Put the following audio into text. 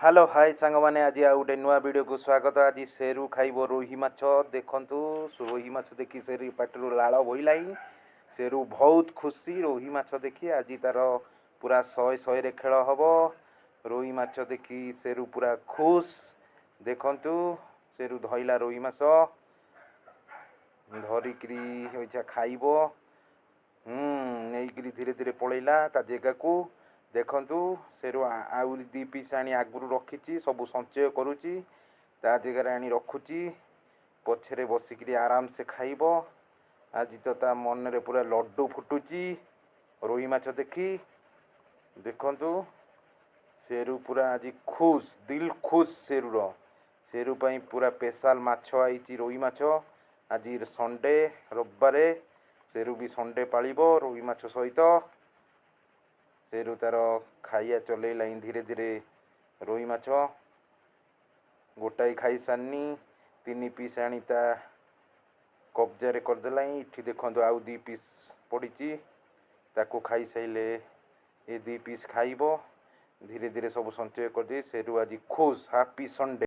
Hello hi सांग मैंने आज आ गोटे नुआ वीडियो को स्वागत। आज सेरू खाइब रोही माछ देखु। रोही माछ देखी सेरू पाटरू लाड़ बोला। सेरू बहुत खुशी रोही माछ देखी। आज तार पूरा 100 खेल हम। रोही माछ देखी सेरू पूरा खुश। देखु सेरू धइला रोही माछ धरिकी खाइब। नहीं धीरे धीरे पलैला ता जगह को। देखु सेरू आउ 2 पीस आनी आगुरी रखी सब संचय करुच्ची ता जगह आनी रखुची पछरे बसिक आराम से खाइब। आज तो ता मन रे पूरा लड्डू फुटुची रोही माछ देखी। देखु सेरू पूरा आज खुश दिल खुश। सेरू पाई पूरा स्पेशल माछ आई रोही माछ। आज संडे रविवार सेरू भी संडे पालिब रोही माछ सहित। सेरू तार खाइया चलैला धीरे धीरे रोही माछ गोटाई खाई सारनी 3 पीस आनी ता कब्जा करदेला। इठी देखो आउ 2 पीस पड़ी ताको खाई साइले ये 2 पीस खाइब। धीरे धीरे सब संचय कर दे। सेरू आज खुश हैप्पी संडे।